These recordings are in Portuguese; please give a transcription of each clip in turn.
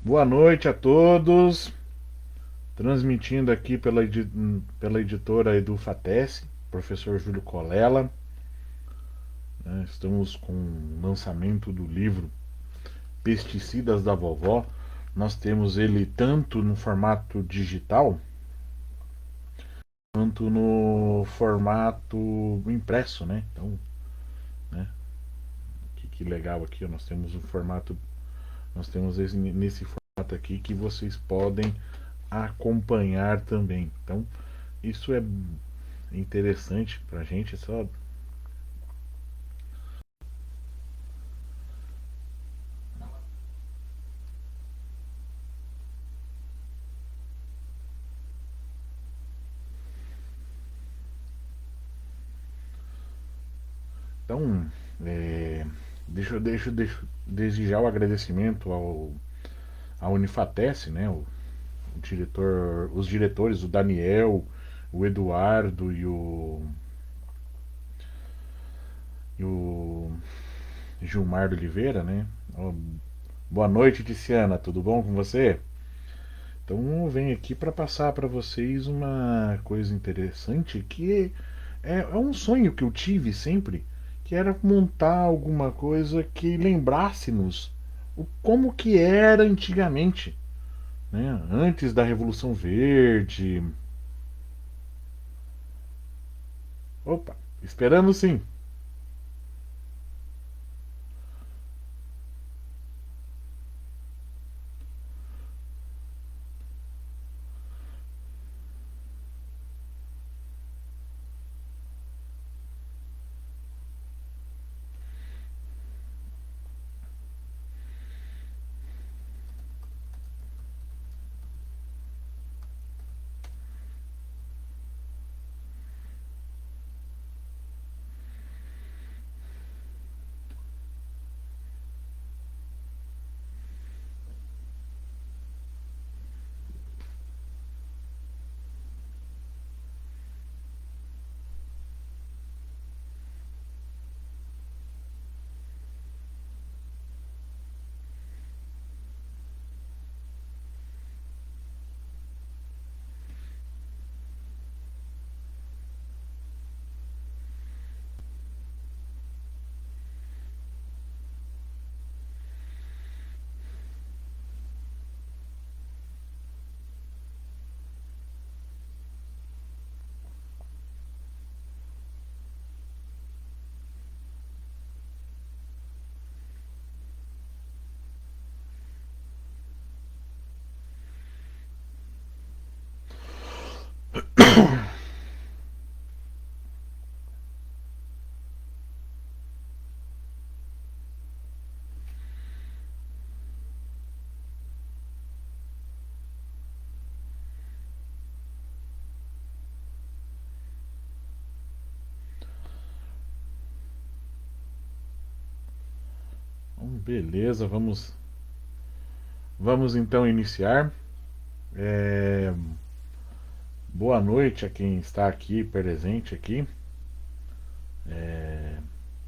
Boa noite a todos. Transmitindo aqui pela editora EduFatece, professor Júlio Colella. Estamos com o lançamento do livro Pesticidas da Vovó. Nós temos ele tanto no formato digital quanto no formato impresso, né? Então, né? Que legal aqui, nós temos o formato, nós temos nesse formato aqui que vocês podem acompanhar também. Então, isso é interessante pra gente, só. Então, é, deixo desde já o agradecimento à Unifatece, né? Os diretores, o Daniel, o Eduardo e o Gilmar de Oliveira, né? Boa noite, Tiziana, tudo bom com você? Então, eu venho aqui para passar para vocês uma coisa interessante que é um sonho que eu tive sempre, que era montar alguma coisa que lembrasse-nos como que era antigamente, né? Antes da Revolução Verde. Opa, esperamos sim. Beleza, vamos então iniciar. É, boa noite a quem está aqui presente aqui.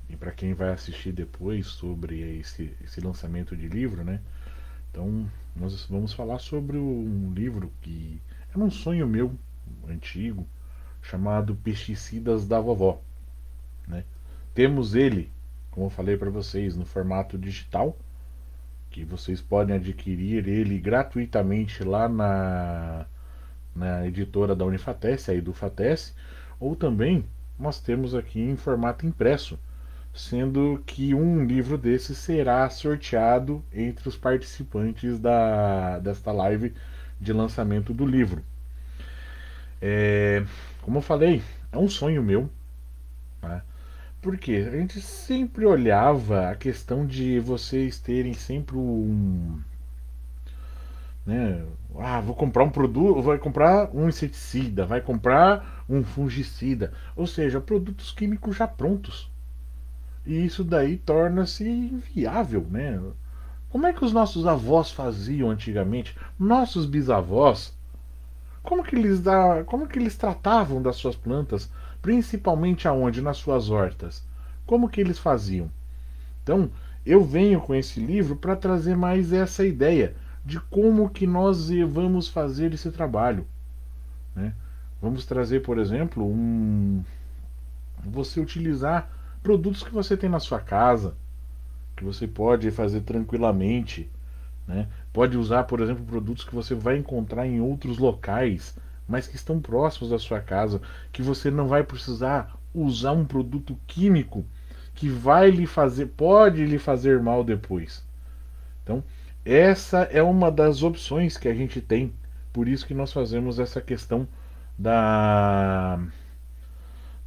E para quem vai assistir depois sobre esse lançamento de livro, né? Então, nós vamos falar sobre um livro que é um sonho meu antigo, chamado Pesticidas da Vovó, né? Temos ele, como eu falei para vocês, no formato digital, que vocês podem adquirir ele gratuitamente lá na editora da Unifatece, a Edufatece, ou também nós temos aqui em formato impresso, sendo que um livro desse será sorteado entre os participantes desta live de lançamento do livro. É, como eu falei, é um sonho meu, né? Porque a gente sempre olhava a questão de vocês terem sempre né? Vou comprar um produto, vai comprar um inseticida, vai comprar um fungicida, ou seja, produtos químicos já prontos. E isso daí torna-se inviável, né? Como é que os nossos avós faziam antigamente? Nossos bisavós, como que eles tratavam das suas plantas, principalmente aonde? Nas suas hortas. Como que eles faziam? Então, eu venho com esse livro para trazer mais essa ideia. de como que nós vamos fazer esse trabalho, né? Vamos trazer, por exemplo, você utilizar produtos que você tem na sua casa, que você pode fazer tranquilamente, né? Pode usar, por exemplo, produtos que você vai encontrar em outros locais, mas que estão próximos da sua casa, que você não vai precisar usar um produto químico que vai lhe fazer, pode lhe fazer mal depois. Então, essa é uma das opções que a gente tem. Por isso que nós fazemos essa questão da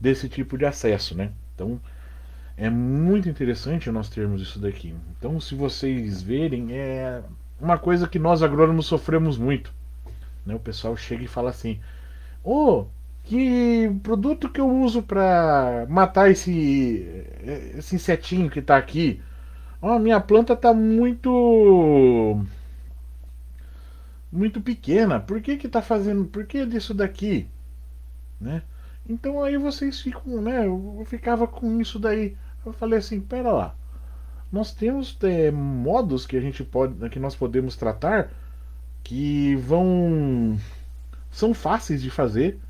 desse tipo de acesso, né? Então, é muito interessante nós termos isso daqui. Então, se vocês verem, é uma coisa que nós agrônomos sofremos muito, né? O pessoal chega e fala assim: "Ô, que produto que eu uso para matar esse insetinho que está aqui? Ó, minha planta está muito pequena. Por que que tá fazendo? Por que disso daqui, né?" Então aí vocês ficam, né? Eu ficava com isso daí. Eu falei assim: "Pera lá. Nós temos modos que a gente pode, que nós podemos tratar que vão são fáceis de fazer,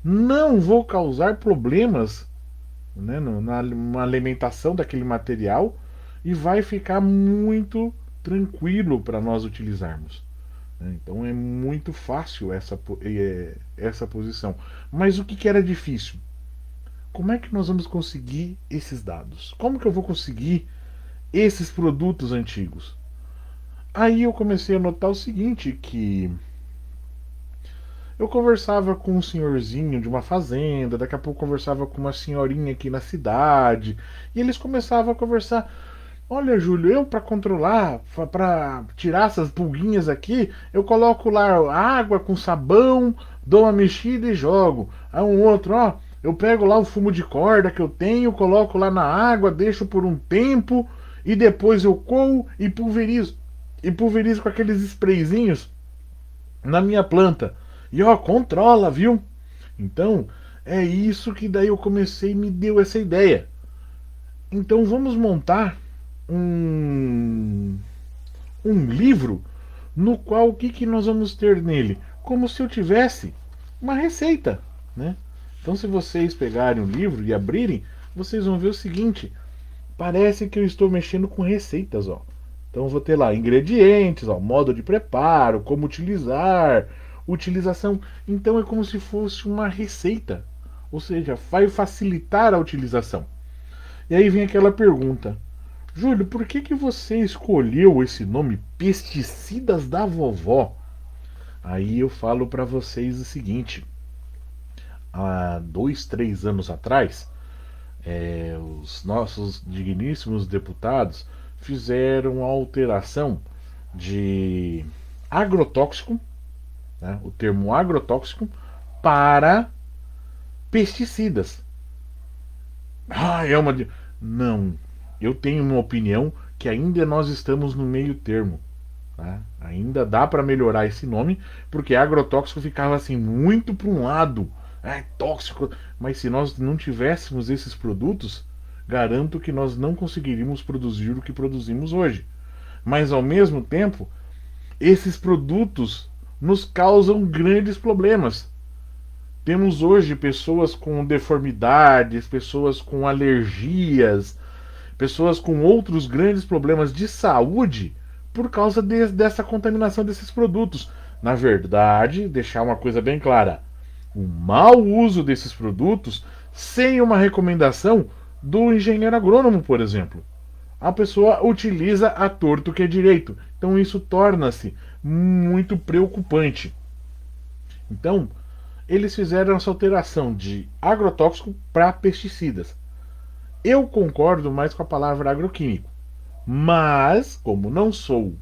não vou causar problemas, né, na alimentação daquele material e vai ficar muito tranquilo para nós utilizarmos, né? Então é muito fácil essa posição. Mas o que, que era difícil? Como é que nós vamos conseguir esses dados? Como que eu vou conseguir esses produtos antigos? Aí eu comecei a notar o seguinte, que eu conversava com um senhorzinho de uma fazenda, daqui a pouco conversava com uma senhorinha aqui na cidade, e eles começavam a conversar. Olha, Júlio, eu para controlar, para tirar essas pulguinhas aqui, eu coloco lá água com sabão, dou uma mexida e jogo. Aí um outro, ó, eu pego lá o fumo de corda que eu tenho, coloco lá na água, deixo por um tempo e depois eu coo e pulverizo. E pulverizo com aqueles sprayzinhos na minha planta. E ó, controla, viu? Então, é isso que daí eu comecei e me deu essa ideia. Então vamos montar um, um livro no qual o que, que nós vamos ter nele? Como se eu tivesse uma receita, né? Então se vocês pegarem o livro e abrirem, vocês vão ver o seguinte: parece que eu estou mexendo com receitas, ó. Então eu vou ter lá ingredientes, ó, modo de preparo, como utilizar, utilização. Então é como se fosse uma receita, ou seja, vai facilitar a utilização. E aí vem aquela pergunta: Júlio, por que que você escolheu esse nome Pesticidas da Vovó? Aí eu falo para vocês o seguinte: há 2, 3 anos atrás, os nossos digníssimos deputados fizeram a alteração de agrotóxico, né, o termo agrotóxico, para pesticidas. Ah, é uma. Não. Eu tenho uma opinião que ainda nós estamos no meio termo. Tá? Ainda dá para melhorar esse nome, porque agrotóxico ficava assim muito para um lado. É tóxico. Mas se nós não tivéssemos esses produtos, garanto que nós não conseguiríamos produzir o que produzimos hoje. Mas ao mesmo tempo, esses produtos nos causam grandes problemas. Temos hoje pessoas com deformidades, pessoas com alergias, pessoas com outros grandes problemas de saúde por causa dessa contaminação desses produtos. Na verdade, deixar uma coisa bem clara: o mau uso desses produtos sem uma recomendação do engenheiro agrônomo, por exemplo. A pessoa utiliza a torto que é direito. Então isso torna-se muito preocupante. Então, eles fizeram essa alteração de agrotóxico para pesticidas. Eu concordo mais com a palavra agroquímico, mas, como não sou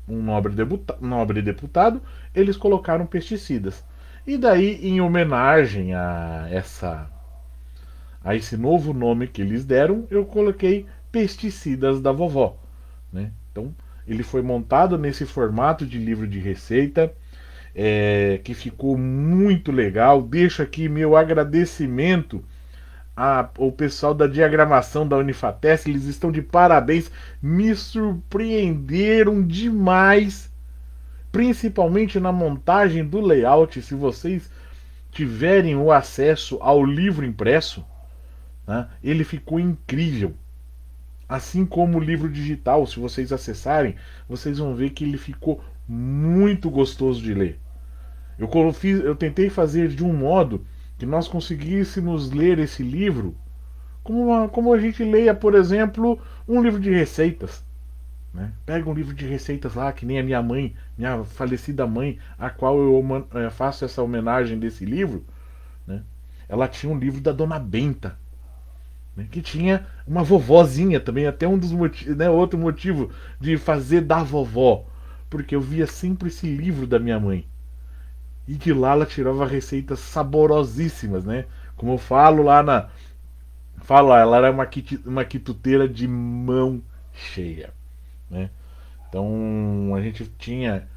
um nobre deputado, eles colocaram pesticidas. E daí, em homenagem a esse novo nome que eles deram, eu coloquei Pesticidas da Vovó, né? Então, ele foi montado nesse formato de livro de receita, que ficou muito legal. Deixo aqui meu agradecimento ao pessoal da diagramação da Unifatesc, eles estão de parabéns, me surpreenderam demais principalmente na montagem do layout. Se vocês tiverem o acesso ao livro impresso, né, ele ficou incrível. Assim como o livro digital, se vocês acessarem, vocês vão ver que ele ficou muito gostoso de ler. Eu tentei fazer de um modo que nós conseguíssemos ler esse livro como a gente leia, por exemplo, um livro de receitas. Né? Pega um livro de receitas lá, que nem a minha mãe, minha falecida mãe, a qual eu faço essa homenagem desse livro. Né? Ela tinha um livro da Dona Benta, né? Que tinha uma vovozinha também, até um dos motivos, né, outro motivo de fazer da vovó, porque eu via sempre esse livro da minha mãe. E de lá ela tirava receitas saborosíssimas, né? Como eu falo lá na. Falo lá, ela era uma quituteira de mão cheia, né? Então a gente tinha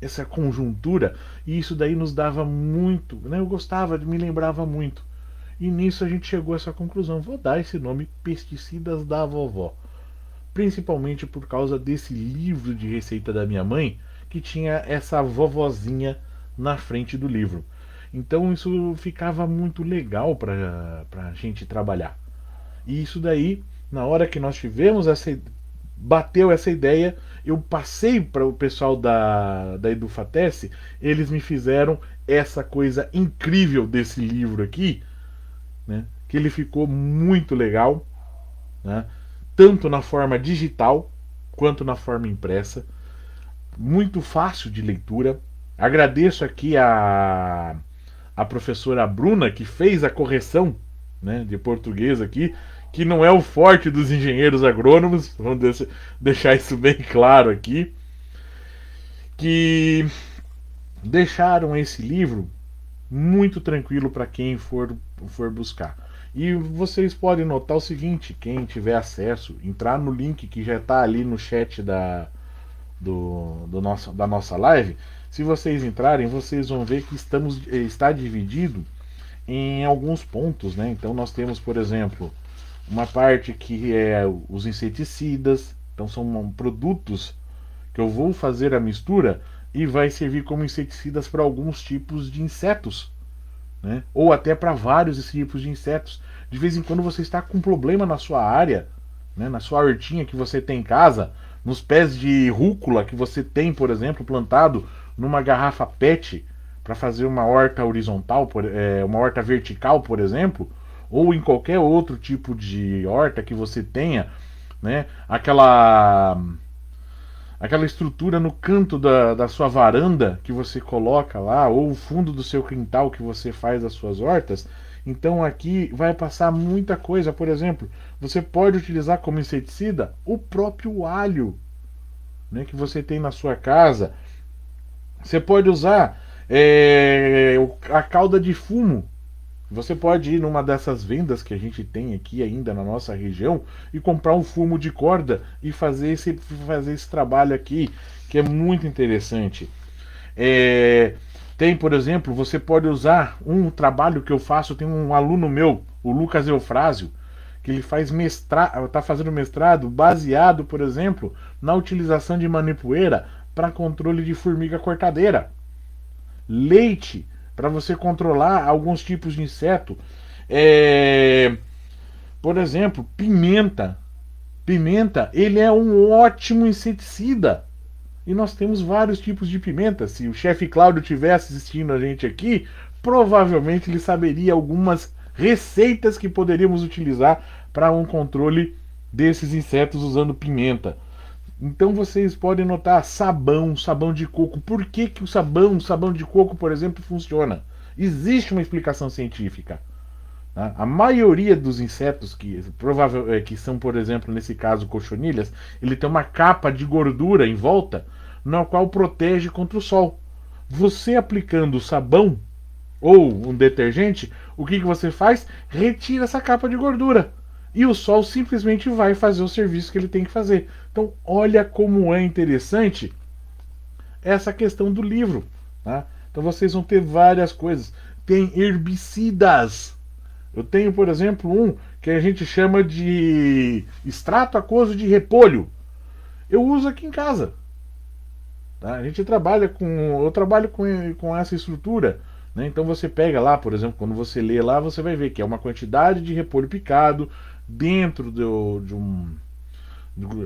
essa conjuntura, e isso daí nos dava muito, né? Eu gostava, me lembrava muito. E nisso a gente chegou a essa conclusão: vou dar esse nome, Pesticidas da Vovó, principalmente por causa desse livro de receita da minha mãe, que tinha essa vovozinha na frente do livro. Então isso ficava muito legal para a gente trabalhar. E isso daí, na hora que nós tivemos bateu essa ideia, eu passei para o pessoal da Edufatece, eles me fizeram essa coisa incrível desse livro aqui, né? Que ele ficou muito legal, né? Tanto na forma digital quanto na forma impressa, muito fácil de leitura. Agradeço aqui a professora Bruna, que fez a correção, né, de português aqui, que não é o forte dos engenheiros agrônomos, vamos deixar isso bem claro aqui, que deixaram esse livro muito tranquilo para quem for buscar. E vocês podem notar o seguinte: quem tiver acesso, entrar no link que já está ali no chat da nossa live. Se vocês entrarem, vocês vão ver que está dividido em alguns pontos, né? Então nós temos, por exemplo, uma parte que é os inseticidas. Então são produtos que eu vou fazer a mistura e vai servir como inseticidas para alguns tipos de insetos, né? Ou até para vários tipos de insetos. De vez em quando você está com um problema na sua área, né? Na sua hortinha que você tem em casa, nos pés de rúcula que você tem, por exemplo, plantado numa garrafa PET para fazer uma horta horizontal, uma horta vertical, por exemplo, ou em qualquer outro tipo de horta que você tenha, né? Aquela estrutura no canto da sua varanda que você coloca lá, ou o fundo do seu quintal que você faz as suas hortas. Então aqui vai passar muita coisa. Por exemplo, você pode utilizar como inseticida o próprio alho, né, que você tem na sua casa. Você pode usar a cauda de fumo. Você pode ir numa dessas vendas que a gente tem aqui ainda na nossa região e comprar um fumo de corda e fazer esse trabalho aqui, que é muito interessante. Tem, por exemplo, você pode usar um trabalho que eu faço. Tem um aluno meu, o Lucas Eufrásio, que ele está fazendo mestrado baseado, por exemplo, na utilização de manipoeira para controle de formiga cortadeira. Leite, para você controlar alguns tipos de inseto. Por exemplo, pimenta. Pimenta, ele é um ótimo inseticida. E nós temos vários tipos de pimenta. Se o chefe Cláudio estivesse assistindo a gente aqui, provavelmente ele saberia algumas receitas que poderíamos utilizar para um controle desses insetos usando pimenta. Então vocês podem notar sabão de coco. Por que o sabão de coco, por exemplo, funciona? Existe uma explicação científica. Tá? A maioria dos insetos que são, por exemplo, nesse caso, cochonilhas, ele tem uma capa de gordura em volta, na qual protege contra o sol. Você aplicando sabão ou um detergente, o que você faz? Retira essa capa de gordura. E o sol simplesmente vai fazer o serviço que ele tem que fazer. Então, olha como é interessante essa questão do livro. Tá? Então, vocês vão ter várias coisas. Tem herbicidas. Eu tenho, por exemplo, um que a gente chama de extrato aquoso de repolho. eu uso aqui em casa. Tá? Eu trabalho com essa estrutura. Né? Então você pega lá, por exemplo, quando você lê lá, você vai ver que é uma quantidade de repolho picado dentro de um,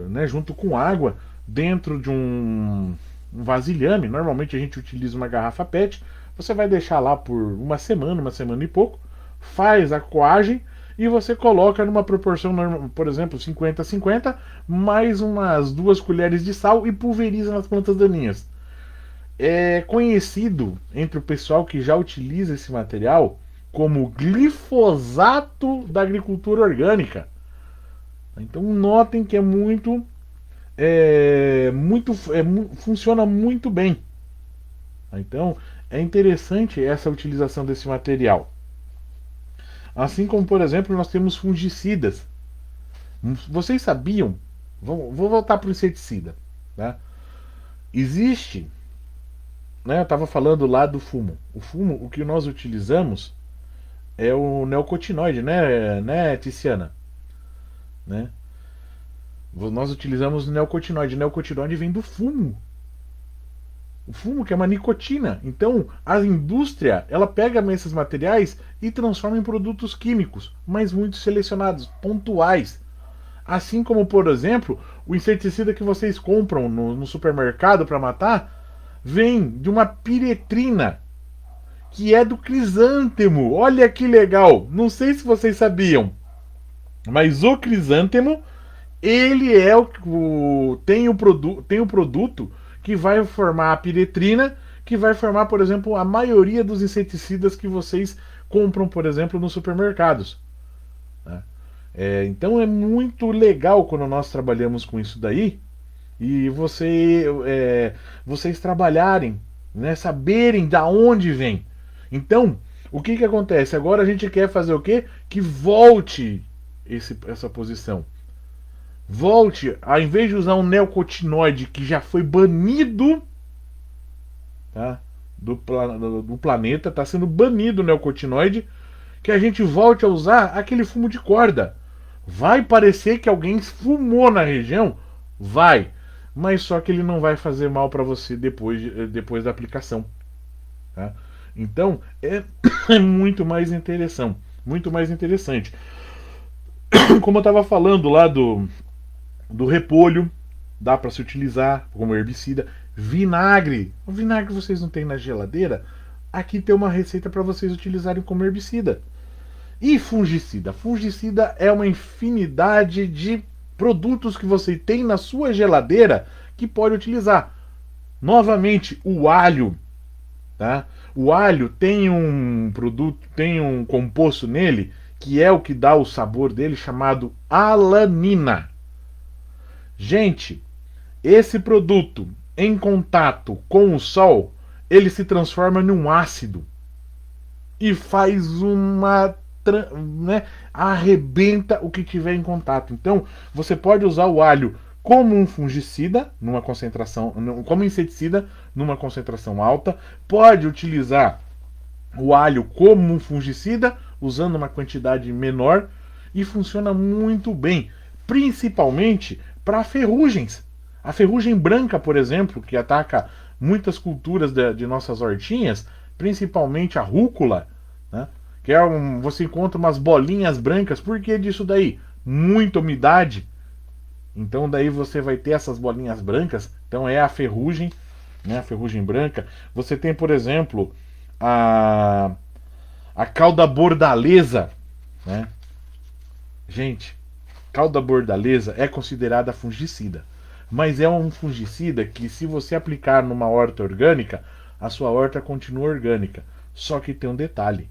né, junto com água, dentro de um vasilhame. Normalmente a gente utiliza uma garrafa PET. Você vai deixar lá por uma semana e pouco, faz a coagem e você coloca numa proporção, por exemplo, 50-50, mais umas 2 colheres de sal e pulveriza nas plantas daninhas. É conhecido entre o pessoal que já utiliza esse material como glifosato da agricultura orgânica. Então notem que funciona muito bem. Então é interessante essa utilização desse material. Assim como, por exemplo, nós temos fungicidas. Vocês sabiam? Vou voltar para o inseticida. Tá? Existe, né, eu estava falando lá do fumo. O fumo, o que nós utilizamos é o neocotinoide, né, Tiziana? Né? Nós utilizamos o neocotinoide. O neocotinoide vem do fumo. O fumo que é uma nicotina. Então, a indústria, ela pega esses materiais e transforma em produtos químicos, mas muito selecionados, pontuais. Assim como, por exemplo, o inseticida que vocês compram no supermercado para matar, vem de uma piretrina, que é do crisântemo. Olha que legal! Não sei se vocês sabiam, mas o crisântemo, ele é tem o produto que vai formar a piretrina, que vai formar, por exemplo, a maioria dos inseticidas que vocês compram, por exemplo, nos supermercados. Né? Então é muito legal quando nós trabalhamos com isso daí e vocês trabalharem, né, saberem da onde vem. Então, o que acontece? Agora a gente quer fazer o quê? Que volte essa posição. Volte, ao invés de usar um neocotinoide que já foi banido, tá, do planeta, está sendo banido o neocotinoide, que a gente volte a usar aquele fumo de corda. Vai parecer que alguém fumou na região? Vai. Mas só que ele não vai fazer mal para você depois da aplicação. Tá? Então é muito mais interessante. Muito mais interessante. Como eu estava falando lá do repolho, dá para se utilizar como herbicida. Vinagre. O vinagre vocês não têm na geladeira? Aqui tem uma receita para vocês utilizarem como herbicida. E fungicida? Fungicida é uma infinidade de produtos que você tem na sua geladeira que pode utilizar. Novamente, o alho. Tá? O alho tem um produto, tem um composto nele que é o que dá o sabor dele, chamado alanina. Gente, esse produto em contato com o sol, ele se transforma num ácido e faz né, arrebenta o que tiver em contato. Então, você pode usar o alho como um fungicida, numa concentração, como inseticida, numa concentração alta. Pode utilizar o alho como um fungicida, usando uma quantidade menor, e funciona muito bem, principalmente para ferrugens. A ferrugem branca, por exemplo, que ataca muitas culturas de nossas hortinhas, principalmente a rúcula, né? Que você encontra umas bolinhas brancas. Por que disso daí? Muita umidade. Então daí você vai ter essas bolinhas brancas. Então é a ferrugem, né? A ferrugem branca. Você tem, por exemplo, a cauda bordaleza, né? Gente, cauda bordaleza é considerada fungicida. Mas é um fungicida que, se você aplicar numa horta orgânica, a sua horta continua orgânica. Só que tem um detalhe.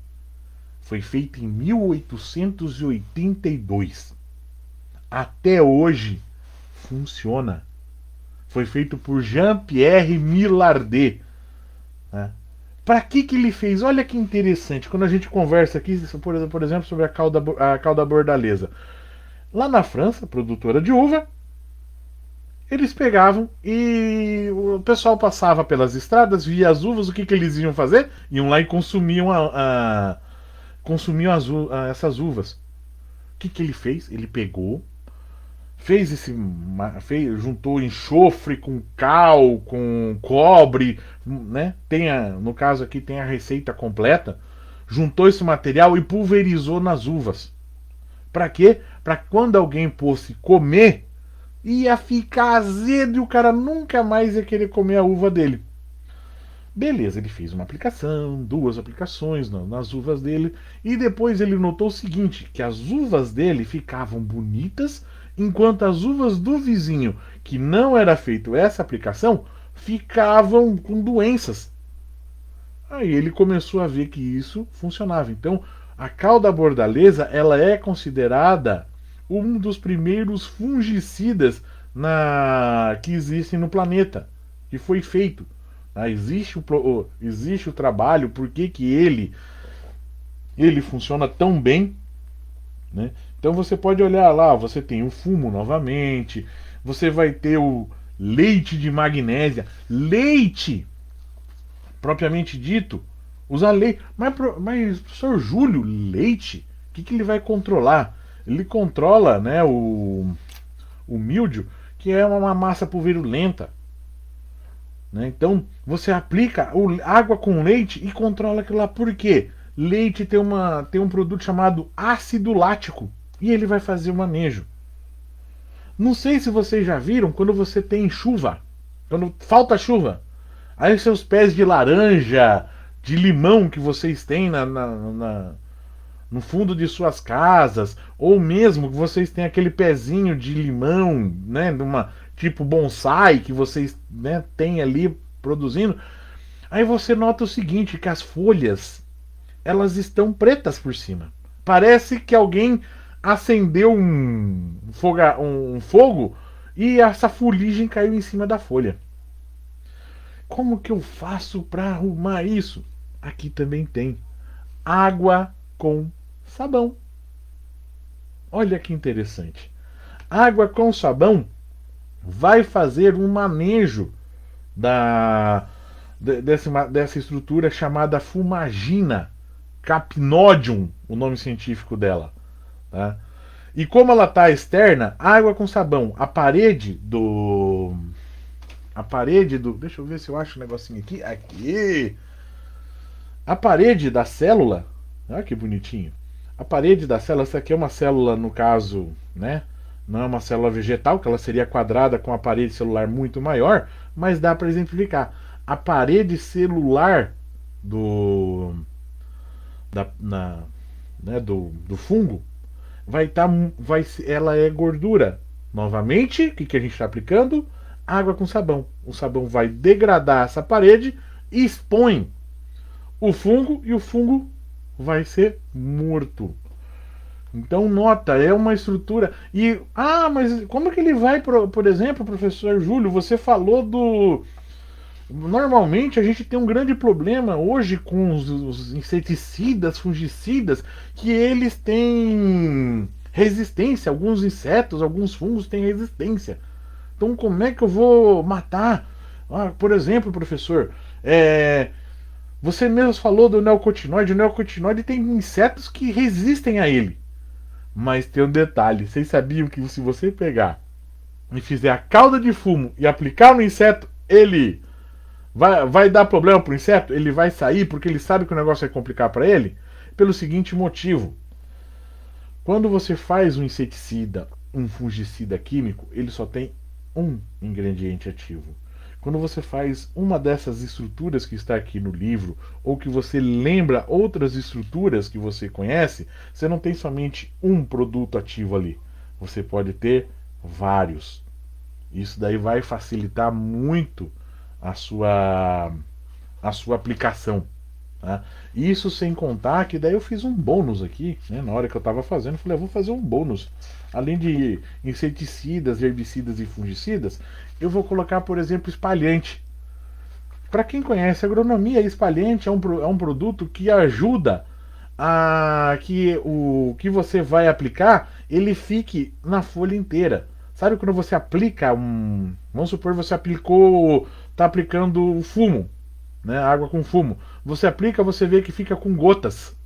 Foi feito em 1882. Até hoje funciona. Foi feito por Jean-Pierre Millardet. Né? Para que ele fez? Olha que interessante. Quando a gente conversa aqui, por exemplo, sobre a cauda bordaleza. Lá na França, produtora de uva, eles pegavam e o pessoal passava pelas estradas, via as uvas, o que eles iam fazer? Iam lá e consumiam essas uvas. O que ele fez? Ele pegou, juntou enxofre com cal, com cobre, né? No caso aqui tem a receita completa. Juntou esse material e pulverizou nas uvas. Para quê? Para quando alguém fosse comer, ia ficar azedo e o cara nunca mais ia querer comer a uva dele. Beleza, ele fez uma aplicação, duas aplicações nas uvas dele, e depois ele notou o seguinte, que as uvas dele ficavam bonitas, enquanto as uvas do vizinho, que não era feito essa aplicação, ficavam com doenças. Aí ele começou a ver que isso funcionava. Então, a cauda bordaleza, ela é considerada um dos primeiros fungicidas que existem no planeta, que foi feito. Existe o trabalho, por que ele funciona tão bem, né? Então você pode olhar lá, você tem o fumo novamente, você vai ter o leite de magnésia, leite propriamente dito, usar leite. Mas professor Júlio, leite, que ele vai controlar? Ele controla, né, o míldio, que é uma massa pulverulenta. Né? Então você aplica água com leite e controla aquilo lá. Por quê? Leite tem um produto chamado ácido lático e ele vai fazer o manejo. Não sei se vocês já viram quando você tem chuva, quando falta chuva, aí seus pés de laranja, de limão que vocês têm no fundo de suas casas, ou mesmo que vocês têm aquele pezinho de limão, né, tipo bonsai que vocês, né, têm ali produzindo, aí você nota o seguinte, que as folhas, elas estão pretas por cima. Parece que alguém acendeu um fogo e essa fuligem caiu em cima da folha. Como que eu faço para arrumar isso? Aqui também tem água com sabão. Olha que interessante. Água com sabão vai fazer um manejo dessa estrutura chamada fumagina capnodium, o nome científico dela. Tá? E como ela está externa, água com sabão, a parede do. Deixa eu ver se eu acho um negocinho aqui. Aqui! A parede da célula. Olha que bonitinho. A parede da célula, essa aqui é uma célula, no caso, né? Não é uma célula vegetal, que ela seria quadrada com a parede celular muito maior, mas dá para exemplificar. A parede celular do, né, do fungo ela é gordura. Novamente, o que a gente está aplicando? Água com sabão. O sabão vai degradar essa parede e expõe o fungo e o fungo vai ser morto. Então, nota, é uma estrutura. Mas como que ele vai, por exemplo, professor Júlio, você falou do. Normalmente a gente tem um grande problema hoje com os inseticidas, fungicidas, que eles têm resistência. Alguns insetos, alguns fungos têm resistência. Então, como é que eu vou matar? Por exemplo, professor, você mesmo falou do neocotinoide. O neocotinoide tem insetos que resistem a ele. Mas tem um detalhe: vocês sabiam que se você pegar e fizer a cauda de fumo e aplicar no inseto, ele vai dar problema para o inseto? Ele vai sair porque ele sabe que o negócio vai complicar para ele? Pelo seguinte motivo: quando você faz um inseticida, um fungicida químico, ele só tem um ingrediente ativo. Quando você faz uma dessas estruturas que está aqui no livro, ou que você lembra outras estruturas que você conhece, você não tem somente um produto ativo ali. Você pode ter vários. Isso daí vai facilitar muito a sua aplicação. Tá? Isso sem contar que daí eu fiz um bônus aqui, né? Na hora que eu estava fazendo, eu falei, eu vou fazer um bônus. Além de inseticidas, herbicidas e fungicidas, eu vou colocar, por exemplo, espalhante. Para quem conhece agronomia, espalhante é um produto que ajuda a que o que você vai aplicar ele fique na folha inteira. Sabe quando você aplica vamos supor você está aplicando fumo, né, água com fumo. Você aplica, você vê que fica com gotas.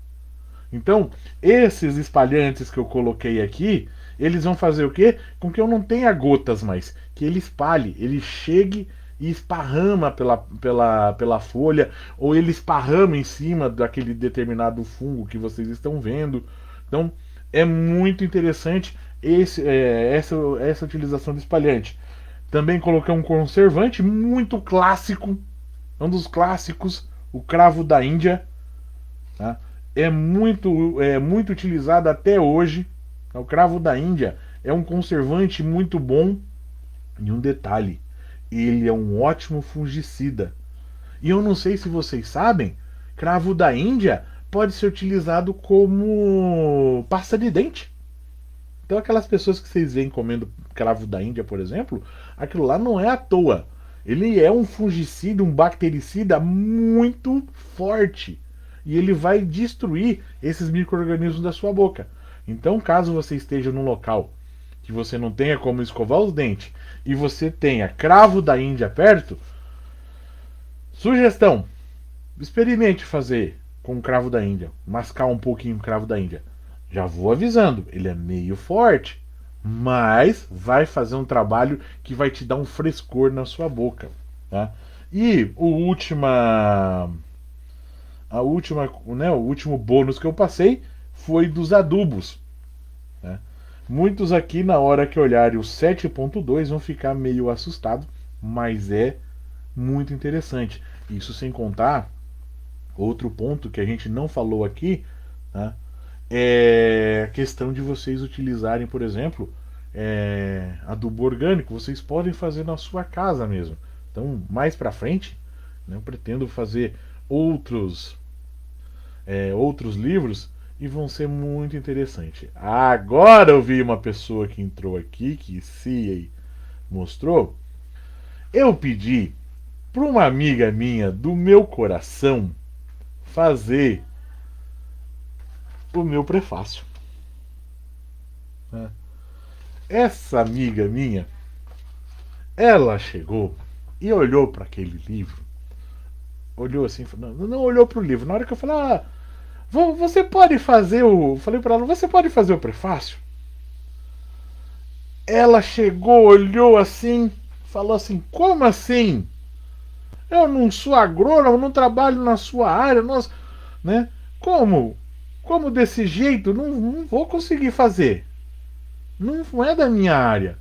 Então, esses espalhantes que eu coloquei aqui, eles vão fazer o quê? Com que eu não tenha gotas mais. Que ele espalhe, ele chegue e esparrama pela folha, ou ele esparrama em cima daquele determinado fungo que vocês estão vendo. Então, é muito interessante essa utilização do espalhante. Também coloquei um conservante muito clássico, um dos clássicos, o cravo da Índia. Tá? É muito utilizado até hoje. O cravo da Índia é um conservante muito bom. E um detalhe, ele é um ótimo fungicida. E eu não sei se vocês sabem, cravo da Índia pode ser utilizado como pasta de dente. Então aquelas pessoas que vocês veem comendo cravo da Índia, por exemplo, aquilo lá não é à toa. Ele é um fungicida, um bactericida muito forte. E ele vai destruir esses micro-organismos da sua boca. Então, caso você esteja num local que você não tenha como escovar os dentes e você tenha cravo da Índia perto, sugestão: experimente fazer com o cravo da Índia, mascar um pouquinho o cravo da Índia. Já vou avisando, ele é meio forte, mas vai fazer um trabalho que vai te dar um frescor na sua boca, tá? E o último bônus que eu passei foi dos adubos, né? Muitos aqui, na hora que olharem o 7.2, vão ficar meio assustados, mas é muito interessante. Isso sem contar outro ponto que a gente não falou aqui, né, é a questão de vocês utilizarem, por exemplo, adubo orgânico. Vocês podem fazer na sua casa mesmo. Então, mais para frente, né, eu pretendo fazer outros livros e vão ser muito interessantes. Agora eu vi uma pessoa que entrou aqui, que se mostrou. Eu pedi para uma amiga minha do meu coração fazer o meu prefácio, né? Essa amiga minha, ela chegou e olhou para aquele livro, olhou assim, não olhou para o livro. Na hora que eu falei, você pode fazer o. Falei para ela, você pode fazer o prefácio? Ela chegou, olhou assim, falou assim: como assim? Eu não sou agrônomo, não trabalho na sua área, né? Como? Como desse jeito? Não vou conseguir fazer. Não é da minha área.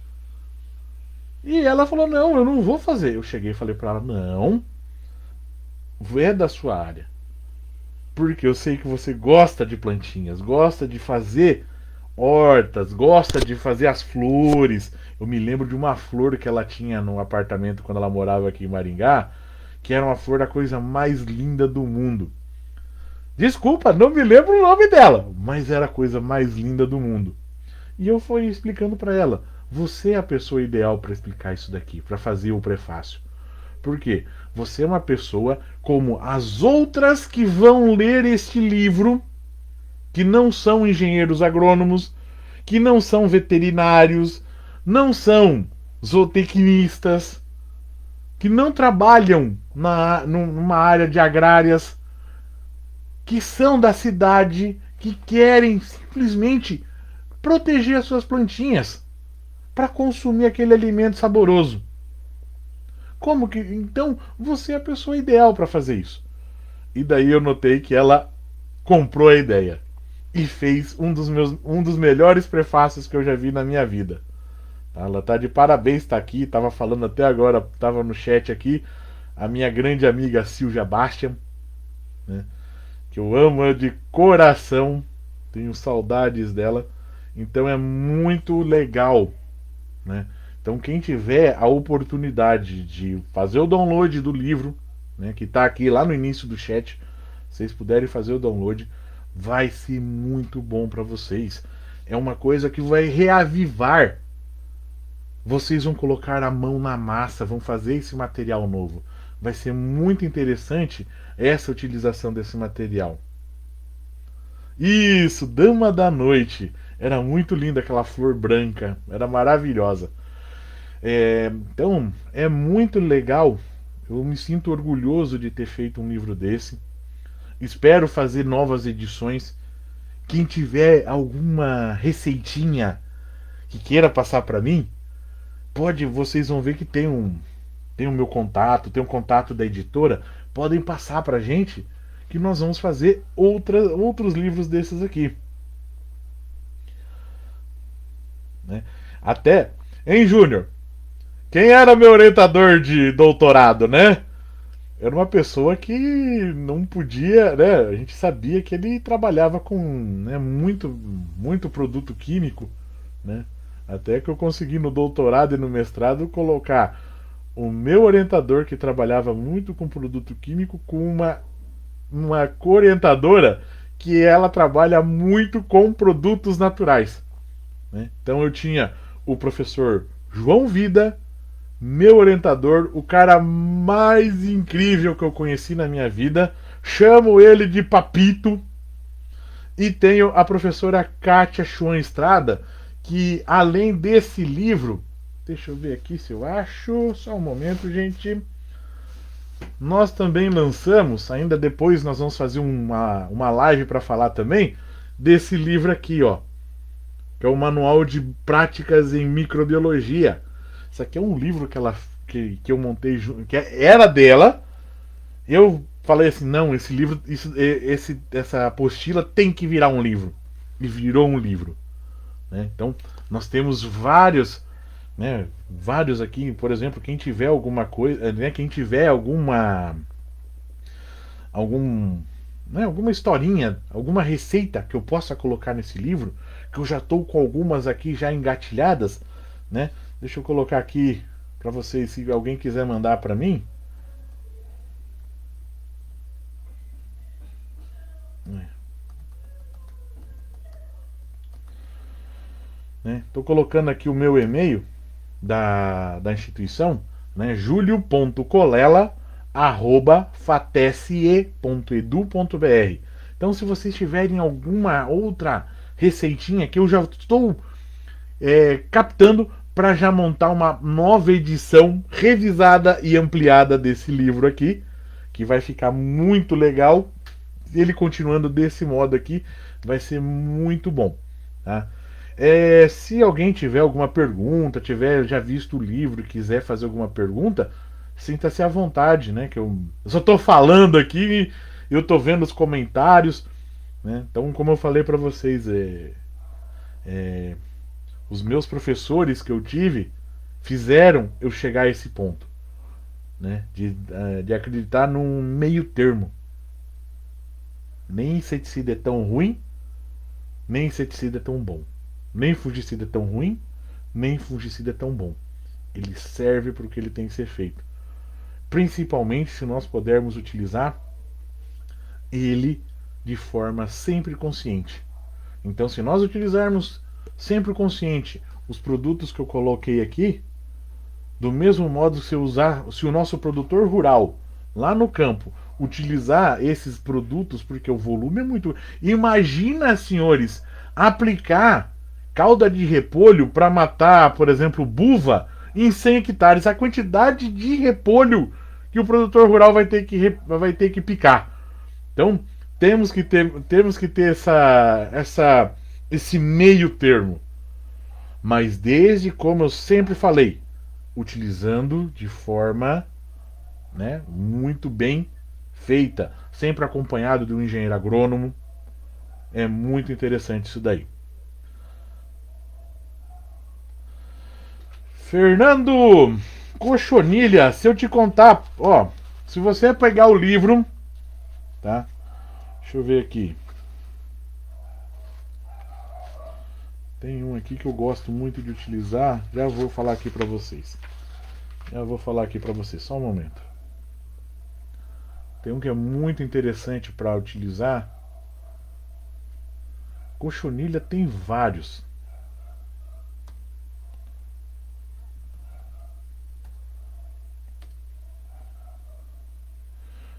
E ela falou: não, eu não vou fazer. Eu cheguei e falei para ela: não, é da sua área. Porque eu sei que você gosta de plantinhas, gosta de fazer hortas, gosta de fazer as flores. Eu me lembro de uma flor que ela tinha no apartamento quando ela morava aqui em Maringá, que era uma flor da coisa mais linda do mundo. Desculpa, não me lembro o nome dela, mas era a coisa mais linda do mundo. E eu fui explicando para ela: você é a pessoa ideal para explicar isso daqui, para fazer o prefácio. Por quê? Você é uma pessoa como as outras que vão ler este livro, que não são engenheiros agrônomos, que não são veterinários, não são zootecnistas, que não trabalham numa área de agrárias, que são da cidade, que querem simplesmente proteger as suas plantinhas para consumir aquele alimento saboroso. Como que então você é a pessoa ideal para fazer isso? E daí eu notei que ela comprou a ideia e fez um dos melhores prefácios que eu já vi na minha vida. Ela tá de parabéns, tá aqui, tava falando até agora, tava no chat aqui, a minha grande amiga Silvia Bastian, né, que eu amo de coração, tenho saudades dela. Então é muito legal, né? Então quem tiver a oportunidade de fazer o download do livro, né, que está aqui lá no início do chat, vocês puderem fazer o download, vai ser muito bom para vocês. É uma coisa que vai reavivar. Vocês vão colocar a mão na massa, vão fazer esse material novo. Vai ser muito interessante essa utilização desse material. Isso, Dama da Noite. Era muito linda aquela flor branca, era maravilhosa. Então, é muito legal. Eu me sinto orgulhoso de ter feito um livro desse. Espero fazer novas edições. Quem tiver alguma receitinha que queira passar para mim, pode, vocês vão ver que tem o meu contato, tem um contato da editora, podem passar pra gente que nós vamos fazer outros livros desses aqui, né? Até, hein, Júnior? Quem era meu orientador de doutorado, né? Era uma pessoa que não podia, né? A gente sabia que ele trabalhava com, né, muito produto químico, né? Até que eu consegui no doutorado e no mestrado colocar o meu orientador que trabalhava muito com produto químico com uma co-orientadora que ela trabalha muito com produtos naturais, né? Então eu tinha o professor João Vida, meu orientador, o cara mais incrível que eu conheci na minha vida. Chamo ele de Papito. E tenho a professora Kátia Schwan Estrada, que além desse livro, deixa eu ver aqui se eu acho, só um momento, gente. Nós também lançamos, ainda depois nós vamos fazer uma live para falar também desse livro aqui, ó, que é o Manual de Práticas em Microbiologia. Isso aqui é um livro que eu montei, que era dela. Eu falei assim, não, esse livro, essa apostila tem que virar um livro. E virou um livro, né? Então, nós temos vários, né, vários aqui, por exemplo, quem tiver alguma coisa, né, quem tiver algum, né, alguma historinha, alguma receita que eu possa colocar nesse livro, que eu já estou com algumas aqui já engatilhadas, né? Deixa eu colocar aqui para vocês, se alguém quiser mandar para mim. Estou colocando aqui o meu e-mail da instituição, né? julio.colela@fatece.edu.br. Então, se vocês tiverem alguma outra receitinha que eu já estou captando para já montar uma nova edição revisada e ampliada desse livro aqui, que vai ficar muito legal. Ele continuando desse modo aqui vai ser muito bom, tá? Se alguém tiver alguma pergunta, tiver já visto o livro, quiser fazer alguma pergunta, sinta-se à vontade, né? Que eu só estou falando aqui, eu estou vendo os comentários, né? Então, como eu falei para vocês, os meus professores que eu tive fizeram eu chegar a esse ponto, né? De acreditar num meio termo. Nem inseticida é tão ruim, nem inseticida é tão bom. Nem fungicida é tão ruim, nem fungicida é tão bom. Ele serve para o que ele tem que ser feito. Principalmente se nós pudermos utilizar ele de forma sempre consciente. Então, se nós utilizarmos sempre consciente os produtos que eu coloquei aqui, do mesmo modo se o nosso produtor rural lá no campo utilizar esses produtos, porque o volume é muito. Imagina, senhores, aplicar cauda de repolho para matar, por exemplo, buva em 100 hectares. A quantidade de repolho que o produtor rural vai ter que picar. Então, temos que ter esse meio termo. Mas desde, como eu sempre falei, utilizando de forma, né, muito bem feita, sempre acompanhado de um engenheiro agrônomo. É muito interessante isso daí. Fernando Cochonilha, se eu te contar, ó, se você pegar o livro, tá? Deixa eu ver aqui. Tem um aqui que eu gosto muito de utilizar, já vou falar aqui para vocês. Só um momento. Tem um que é muito interessante para utilizar. Cochonilha tem vários.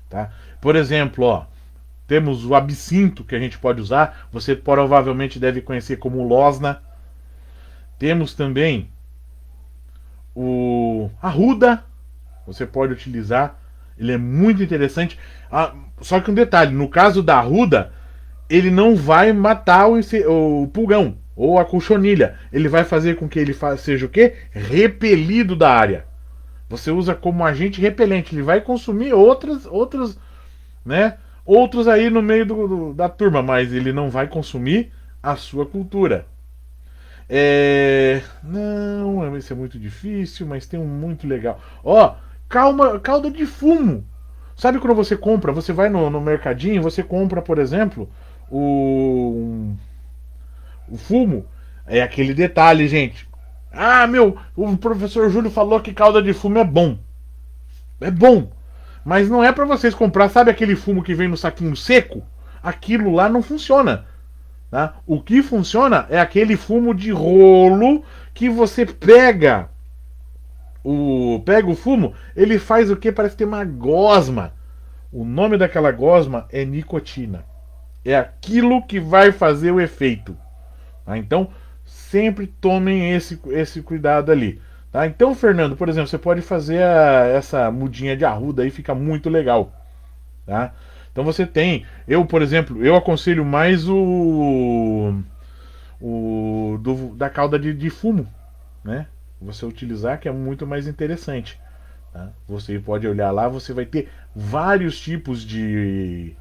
Tá? Por exemplo, ó, temos o absinto que a gente pode usar. Você provavelmente deve conhecer como losna. Temos também o arruda. Você pode utilizar. Ele é muito interessante. Só que um detalhe: no caso da arruda, ele não vai matar o pulgão. Ou a colchonilha, ele vai fazer com que ele seja o quê? Repelido da área. Você usa como agente repelente, ele vai consumir outras, né? Outros aí no meio da turma, mas ele não vai consumir a sua cultura. Não, esse é muito difícil, mas tem um muito legal. Ó, calda de fumo. Sabe quando você compra, você vai no mercadinho, você compra, por exemplo, o fumo. É aquele detalhe, gente. Ah, meu, o professor Júlio falou que calda de fumo é bom. É bom. Mas não é para vocês comprar, sabe aquele fumo que vem no saquinho seco? Aquilo lá não funciona. Tá? O que funciona é aquele fumo de rolo que você pega o fumo, ele faz o que? Parece ter uma gosma. O nome daquela gosma é nicotina. É aquilo que vai fazer o efeito. Tá? Então, sempre tomem esse cuidado ali. Tá? Então, Fernando, por exemplo, você pode fazer essa mudinha de arruda aí, fica muito legal. Tá? Então você tem, eu por exemplo, eu aconselho mais da cauda de fumo, né? Você utilizar que é muito mais interessante. Tá? Você pode olhar lá, você vai ter vários tipos de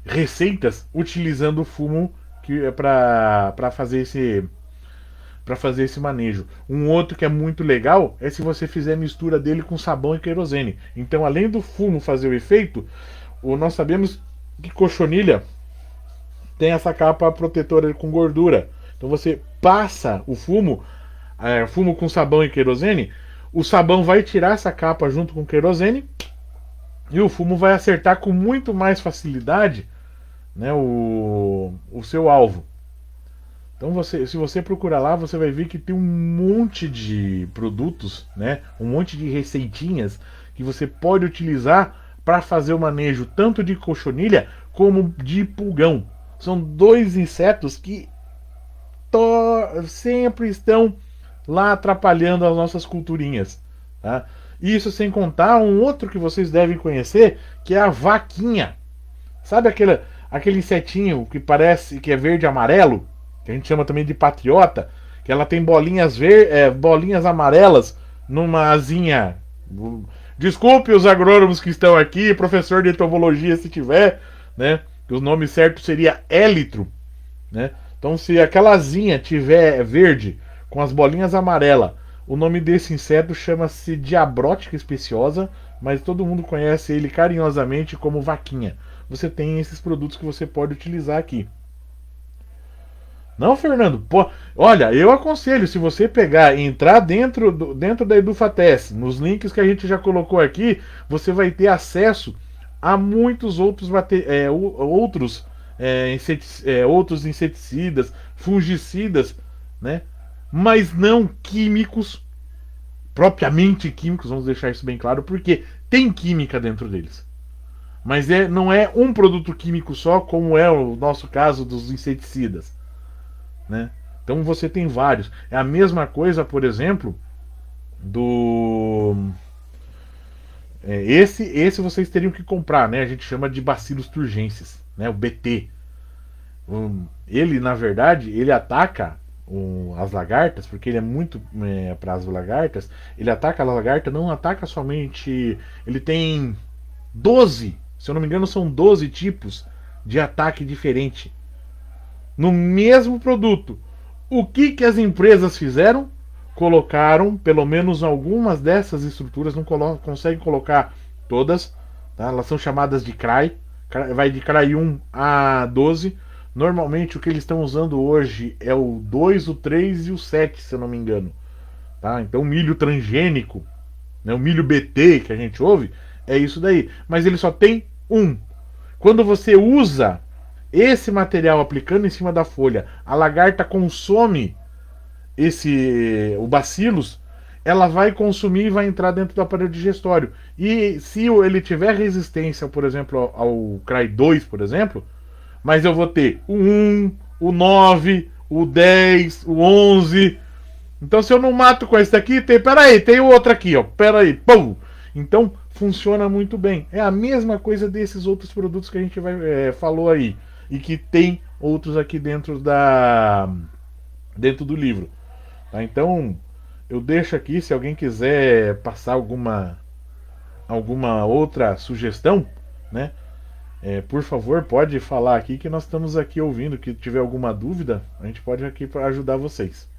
receitas utilizando o fumo que é para fazer esse manejo. Um outro que é muito legal é se você fizer mistura dele com sabão e querosene. Então, além do fumo fazer o efeito, nós sabemos que cochonilha tem essa capa protetora com gordura. Então você passa o fumo, fumo com sabão e querosene, o sabão vai tirar essa capa junto com o querosene e o fumo vai acertar com muito mais facilidade, né, o seu alvo. Então se você procurar lá, você vai ver que tem um monte de produtos, né, um monte de receitinhas que você pode utilizar para fazer o manejo tanto de cochonilha como de pulgão. São dois insetos que sempre estão lá atrapalhando as nossas culturinhas. Tá? Isso sem contar um outro que vocês devem conhecer, que é a vaquinha. Sabe aquele insetinho que parece que é verde e amarelo, que a gente chama também de patriota, que ela tem bolinhas amarelas numa asinha. Desculpe os agrônomos que estão aqui, professor de entomologia se tiver, né? Que o nome certo seria élitro, né? Então, se aquela asinha tiver verde com as bolinhas amarelas, o nome desse inseto chama-se Diabrótica especiosa, mas todo mundo conhece ele carinhosamente como vaquinha. Você tem esses produtos que você pode utilizar aqui. Não, Fernando, pô, olha, eu aconselho, se você pegar e entrar dentro da Edufatec, nos links que a gente já colocou aqui, você vai ter acesso a muitos outros inseticidas, fungicidas, né? Mas não químicos, propriamente químicos, vamos deixar isso bem claro, porque tem química dentro deles. Mas não é um produto químico só, como é o nosso caso dos inseticidas. Né? Então você tem vários. É a mesma coisa, por exemplo, do. Esse vocês teriam que comprar, né? A gente chama de Bacillus turgensis, né? O BT. Ele, na verdade, ele ataca as lagartas, porque ele é muito para as lagartas. Ele ataca a lagarta, não ataca somente. Ele tem 12, se eu não me engano, são 12 tipos de ataque diferente no mesmo produto. O que as empresas fizeram? Colocaram pelo menos algumas dessas estruturas, não conseguem colocar todas, tá? Elas são chamadas de CRAI, vai de CRAI 1 a 12. Normalmente o que eles estão usando hoje é o 2, o 3 e o 7, se eu não me engano. Tá? Então o milho transgênico, né, o milho BT que a gente ouve, é isso daí. Mas ele só tem um. Quando você usa esse material aplicando em cima da folha, a lagarta consome o bacillus, ela vai consumir e vai entrar dentro do aparelho digestório. E se ele tiver resistência, por exemplo, ao CRAI 2, por exemplo, mas eu vou ter o 1, o 9, o 10, o 11. Então se eu não mato com esse daqui, tem o outro aqui, ó. Peraí, pum! Então funciona muito bem. É a mesma coisa desses outros produtos que a gente dentro do livro. Tá? Então, eu deixo aqui, se alguém quiser passar alguma outra sugestão, né? Por favor, pode falar aqui que nós estamos aqui ouvindo. Que tiver alguma dúvida, a gente pode aqui para ajudar vocês.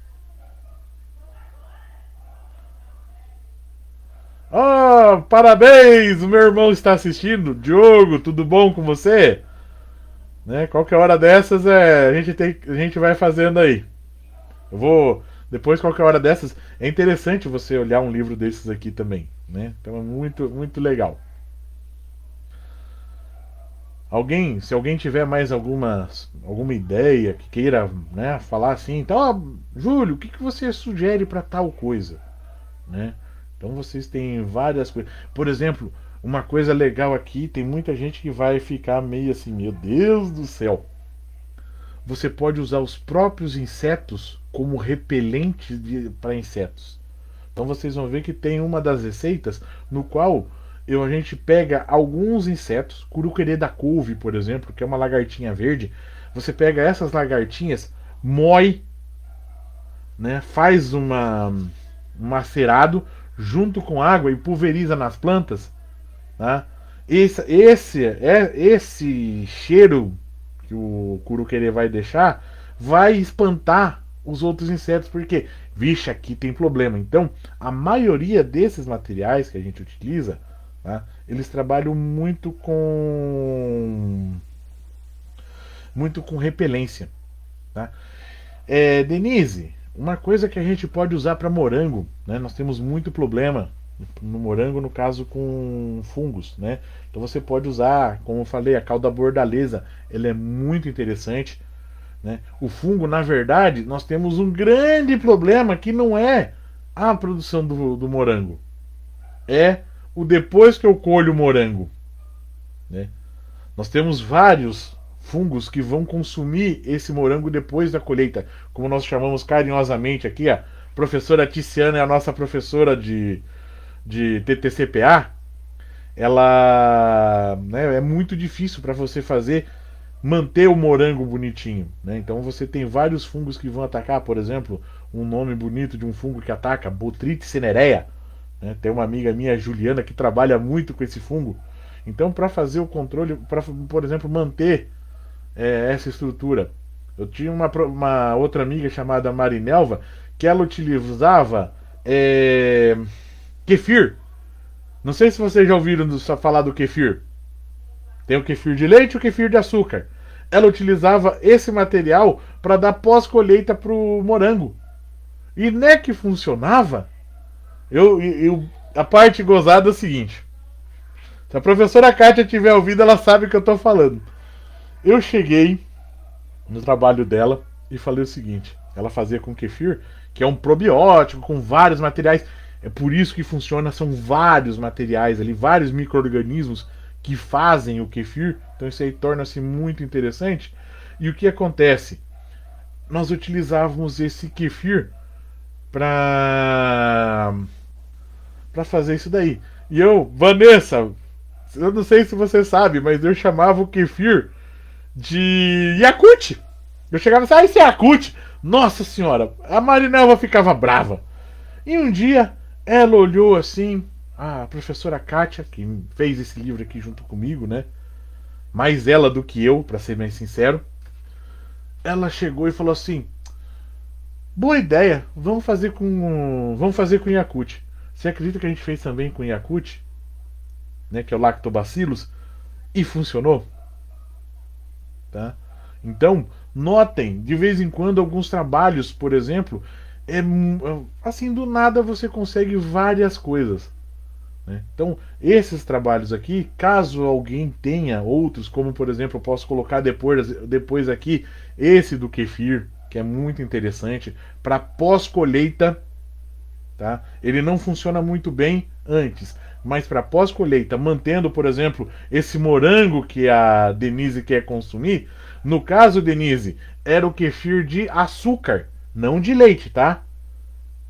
Oh, parabéns! O meu irmão está assistindo. Diogo, tudo bom com você? Né? Qualquer hora dessas a gente vai fazendo aí. Eu vou depois qualquer hora dessas é interessante você olhar um livro desses aqui também, né? Então é muito legal. Se alguém tiver mais alguma ideia que queira, né, falar assim, então, Júlio, o que você sugere para tal coisa, né? Então vocês têm várias coisas. Por exemplo, uma coisa legal aqui, tem muita gente que vai ficar meio assim, meu Deus do céu. Você pode usar os próprios insetos como repelente para insetos. Então vocês vão ver que tem uma das receitas no qual a gente pega alguns insetos, curuquerê da couve, por exemplo, que é uma lagartinha verde. Você pega essas lagartinhas, moe, né, faz um macerado junto com água e pulveriza nas plantas. Tá? Esse cheiro que o curuquerê vai deixar vai espantar os outros insetos, porque, vixe, aqui tem problema. Então, a maioria desses materiais que a gente utiliza, tá, eles trabalham muito com repelência. Tá? Denise, uma coisa que a gente pode usar para morango, né? Nós temos muito problema no morango, no caso com fungos, né? Então você pode usar, como eu falei, a calda bordaleza, ela é muito interessante, né? O fungo, na verdade, nós temos um grande problema que não é a produção do morango, é o depois que eu colho o morango, né? Nós temos vários fungos que vão consumir esse morango depois da colheita, como nós chamamos carinhosamente aqui, a professora Tiziana é a nossa professora de TTCPA. Ela, né, é muito difícil para você manter o morango bonitinho, né? Então você tem vários fungos que vão atacar, por exemplo, um nome bonito de um fungo que ataca, Botrytis cinerea, né? Tem uma amiga minha, Juliana, que trabalha muito com esse fungo. Então, para fazer o controle, para, por exemplo, manter essa estrutura, eu tinha uma outra amiga chamada Marinelva que ela utilizava kefir. Não sei se vocês já ouviram falar do kefir. Tem o kefir de leite e o kefir de açúcar. Ela utilizava esse material para dar pós-colheita pro morango. E não é que funcionava. A parte gozada é o seguinte. Se a professora Kátia tiver ouvido, ela sabe o que eu estou falando. Eu cheguei no trabalho dela e falei o seguinte. Ela fazia com kefir, que é um probiótico com vários materiais. É por isso que funciona, são vários materiais ali, vários micro-organismos que fazem o kefir. Então isso aí torna-se muito interessante. E o que acontece? Nós utilizávamos esse kefir para fazer isso daí. E Vanessa, eu não sei se você sabe, mas eu chamava o kefir de Yakult. Eu chegava assim, esse Yakult. Nossa senhora, a Marinelva ficava brava. E um dia ela olhou assim, a professora Kátia, que fez esse livro aqui junto comigo, né? Mais ela do que eu, para ser bem sincero. Ela chegou e falou assim: boa ideia, vamos fazer com Yakult. Você acredita que a gente fez também com Yakult, né, que é o Lactobacillus, e funcionou? Tá? Então, notem, de vez em quando, alguns trabalhos, por exemplo, assim, do nada você consegue várias coisas. Né? Então, esses trabalhos aqui, caso alguém tenha outros, como por exemplo, eu posso colocar depois aqui esse do kefir, que é muito interessante, para pós-colheita. Tá? Ele não funciona muito bem antes, mas para pós-colheita, mantendo, por exemplo, esse morango que a Denise quer consumir. No caso, Denise, era o kefir de açúcar, não de leite, tá?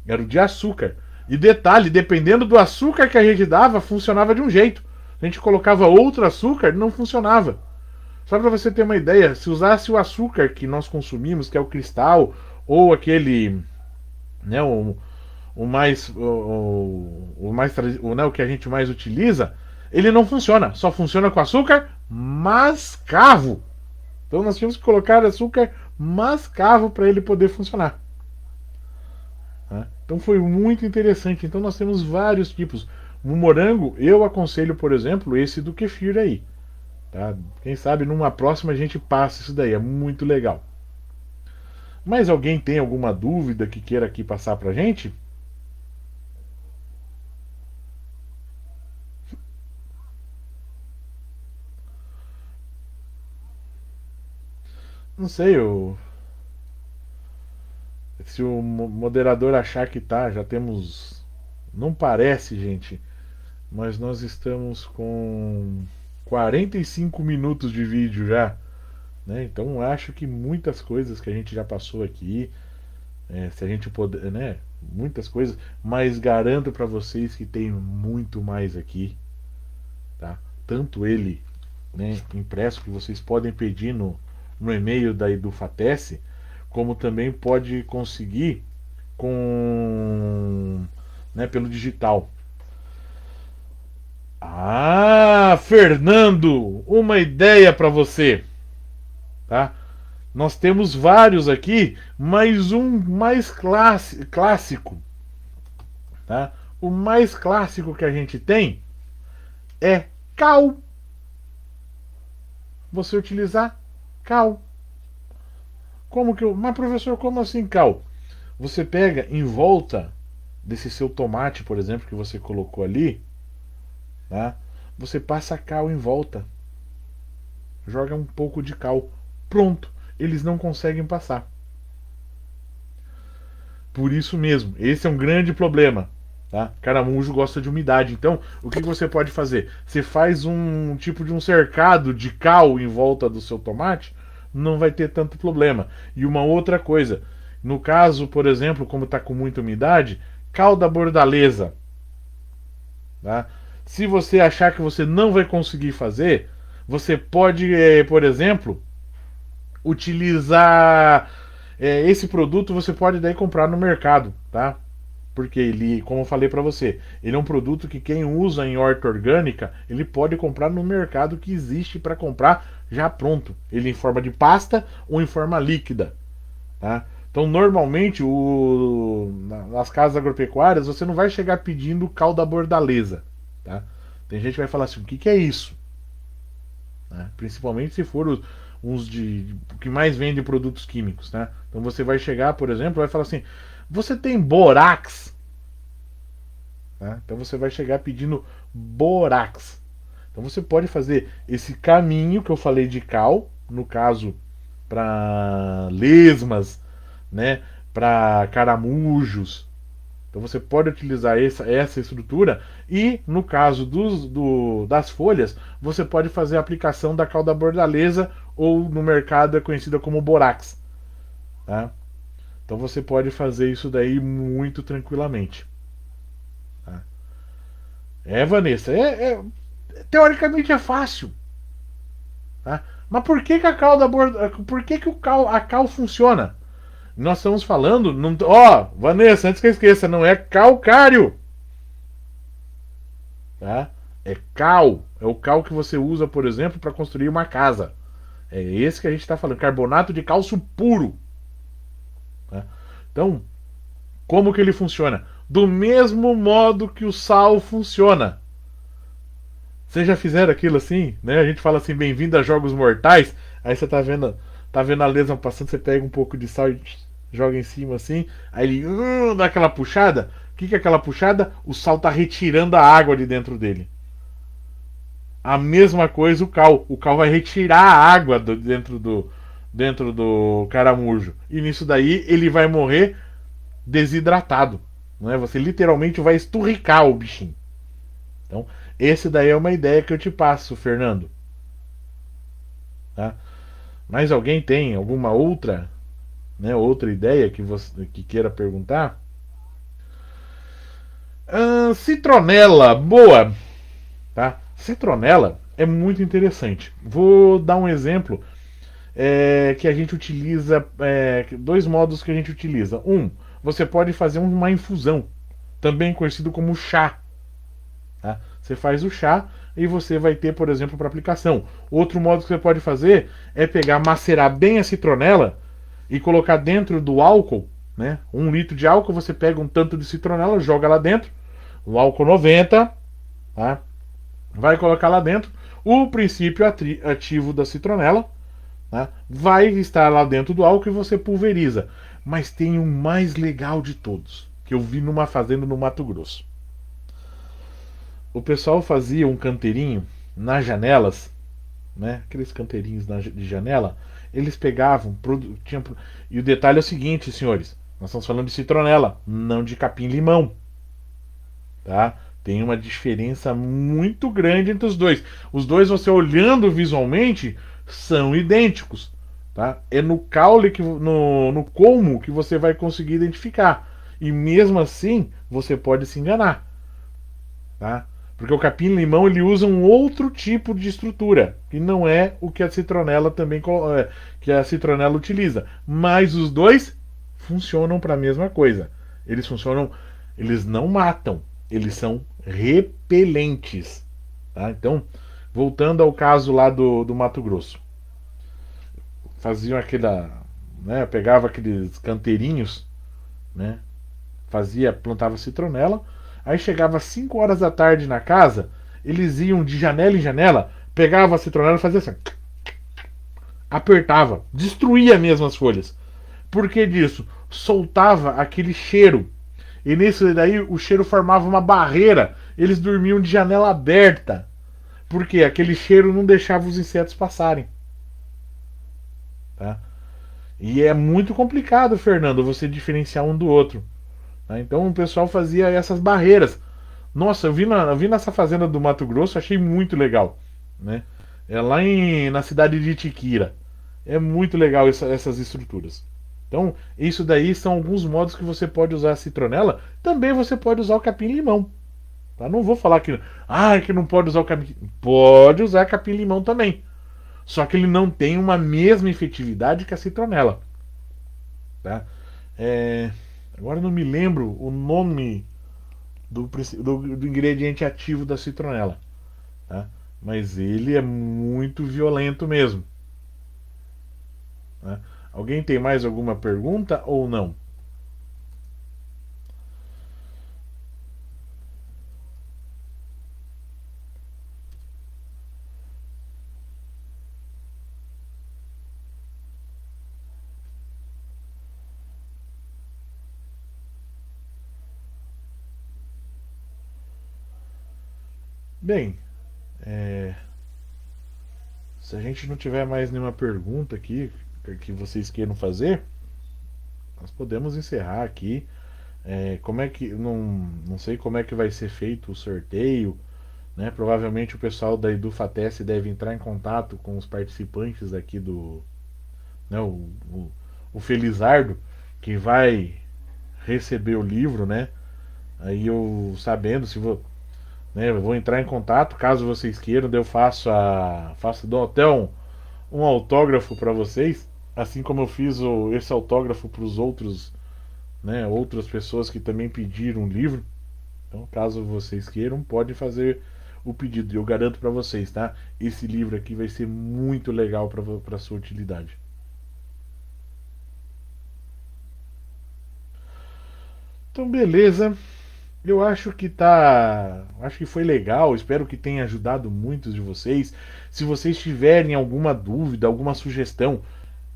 Era o de açúcar. E detalhe, dependendo do açúcar que a gente dava, funcionava de um jeito. A gente colocava outro açúcar, não funcionava. Só para você ter uma ideia, se usasse o açúcar que nós consumimos, que é o cristal, ou aquele, né, o mais o, né, o que a gente mais utiliza, ele não funciona, só funciona com açúcar mascavo. Então nós tínhamos que colocar açúcar mascavo para ele poder funcionar. Né? Então foi muito interessante. Então nós temos vários tipos. No morango, eu aconselho, por exemplo, esse do kefir aí. Tá? Quem sabe numa próxima a gente passa isso daí, é muito legal. Mas alguém tem alguma dúvida que queira aqui passar pra gente? Não sei, se o moderador achar que tá, já temos. Não parece, gente, mas nós estamos com 45 minutos de vídeo já. Né? Então acho que muitas coisas que a gente já passou aqui, se a gente puder, né? Muitas coisas, mas garanto para vocês que tem muito mais aqui, tá? Tanto ele, né, impresso que vocês podem pedir no e-mail da Edufatece, como também pode conseguir com, né, pelo digital. Ah, Fernando, uma ideia para você, tá? Nós temos vários aqui, mas um mais clássico, tá? O mais clássico que a gente tem é cal. Você utilizar cal. Como que eu. Mas professor, como assim cal? Você pega em volta desse seu tomate, por exemplo, que você colocou ali, tá? Você passa cal em volta. Joga um pouco de cal. Pronto. Eles não conseguem passar. Por isso mesmo, esse é um grande problema. Tá? Caramujo gosta de umidade. Então, o que você pode fazer? Você faz um tipo de um cercado de cal em volta do seu tomate, não vai ter tanto problema. E uma outra coisa, no caso, por exemplo, como está com muita umidade, cal da bordaleza. Tá? Se você achar que você não vai conseguir fazer, você pode, por exemplo, utilizar esse produto. Você pode daí comprar no mercado, tá? Porque ele, como eu falei para você, ele é um produto que quem usa em horta orgânica, ele pode comprar no mercado que existe para comprar já pronto. Ele em forma de pasta ou em forma líquida, tá? Então, normalmente, nas casas agropecuárias, você não vai chegar pedindo cal da bordaleza, tá? Tem gente que vai falar assim, o que, que é isso? Né? Principalmente se for uns de que mais vende produtos químicos, né? Então você vai chegar, por exemplo, vai falar assim, você tem borax? Né? Então você vai chegar pedindo borax. Então você pode fazer esse caminho que eu falei de cal, no caso para lesmas, né? Para caramujos. Então você pode utilizar essa estrutura e no caso das folhas, você pode fazer a aplicação da cal da bordaleza ou no mercado é conhecida como borax. Tá? Então você pode fazer isso daí muito tranquilamente. Tá? Vanessa, teoricamente é fácil. Tá? Mas por que, que a cal da borda, por que, que a cal funciona? Nós estamos falando. Ó, Vanessa, antes que eu esqueça, não é calcário. Tá? É cal. É o cal que você usa, por exemplo, para construir uma casa. É esse que a gente está falando. Carbonato de cálcio puro. Tá? Então, como que ele funciona? Do mesmo modo que o sal funciona. Vocês já fizeram aquilo assim? Né? A gente fala assim, bem-vindo a Jogos Mortais. Aí você tá vendo a lesma passando, você pega um pouco de sal e joga em cima assim. Aí ele dá aquela puxada. O que, que é aquela puxada? O sal tá retirando a água de dentro dele. A mesma coisa o cal. O cal vai retirar a água dentro do caramujo. E nisso daí ele vai morrer desidratado. Não é? Você literalmente vai esturricar o bichinho. Então, esse daí é uma ideia que eu te passo, Fernando. Tá? Mas alguém tem alguma outra, né, outra ideia que você que queira perguntar? Citronela, boa, tá? Citronela é muito interessante. Vou dar um exemplo. que a gente utiliza, dois modos que a gente utiliza. Um, você pode fazer uma infusão, também conhecido como chá. Tá? Você faz o chá e você vai ter, por exemplo, para aplicação. Outro modo que você pode fazer é pegar, macerar bem a citronela e colocar dentro do álcool, né? 1 litro de álcool, você pega um tanto de citronela, joga lá dentro, o álcool 90, tá? Vai colocar lá dentro o princípio ativo da citronela, tá? Vai estar lá dentro do álcool e você pulveriza. Mas tem o mais legal de todos, que eu vi numa fazenda no Mato Grosso. O pessoal fazia um canteirinho nas janelas, né? Aqueles canteirinhos de janela, eles pegavam, e o detalhe é o seguinte, senhores, nós estamos falando de citronela, não de capim-limão, tá? Tem uma diferença muito grande entre os dois. Os dois, você olhando visualmente, são idênticos, tá? É no caule no colmo que você vai conseguir identificar. E mesmo assim, você pode se enganar, tá? Porque o capim-limão ele usa um outro tipo de estrutura, que não é o que a citronela que a citronela utiliza, mas os dois funcionam para a mesma coisa. Eles funcionam, eles não matam, eles são repelentes, tá? Então, voltando ao caso lá do Mato Grosso, faziam aquela, né, pegava aqueles canteirinhos, né, plantava citronela. Aí chegava às 5 horas da tarde na casa, eles iam de janela em janela, pegavam a citronela e faziam assim, apertava, destruía mesmo as folhas. Por que disso? Soltava aquele cheiro. E nisso daí o cheiro formava uma barreira. Eles dormiam de janela aberta. Porque aquele cheiro não deixava os insetos passarem. Tá? E é muito complicado, Fernando, você diferenciar um do outro. Tá? Então o pessoal fazia essas barreiras. Nossa, eu vi nessa fazenda do Mato Grosso, achei muito legal, né? É lá na cidade de Itiquira. É muito legal essas estruturas. Então, isso daí são alguns modos que você pode usar a citronela. Também você pode usar o capim-limão. Tá? Não vou falar que não pode usar o capim. Pode usar capim-limão também. Só que ele não tem uma mesma efetividade que a citronela. Tá? É, agora eu não me lembro o nome do ingrediente ativo da citronela, tá? Mas ele é muito violento mesmo, né? Alguém tem mais alguma pergunta ou não? Bem, é, se a gente não tiver mais nenhuma pergunta aqui que vocês queiram fazer, nós podemos encerrar aqui. Como é que não sei como é que vai ser feito o sorteio, né? Provavelmente o pessoal da Edufatec deve entrar em contato com os participantes aqui né, o Felizardo, que vai receber o livro, né? Aí eu sabendo se vou, né, eu vou entrar em contato, caso vocês queiram, daí eu dou até um autógrafo para vocês, assim como eu fiz esse autógrafo para os outros, né, outras pessoas que também pediram o livro. Então, caso vocês queiram, pode fazer o pedido. Eu garanto para vocês, tá? Esse livro aqui vai ser muito legal para sua utilidade. Então, beleza. Eu acho que tá. Acho que foi legal. Espero que tenha ajudado muitos de vocês. Se vocês tiverem alguma dúvida, alguma sugestão,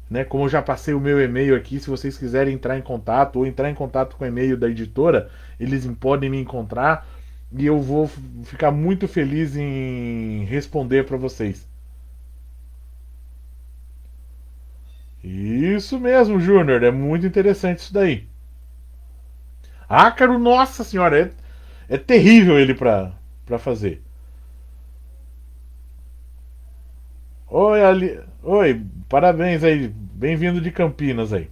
né? Como eu já passei o meu e-mail aqui, se vocês quiserem entrar em contato ou entrar em contato com o e-mail da editora, eles podem me encontrar e eu vou ficar muito feliz em responder para vocês. Isso mesmo, Júnior. É muito interessante isso daí. Ácaro, nossa senhora, é terrível ele para fazer. Oi, Ali. Oi, parabéns aí. Bem-vindo de Campinas aí.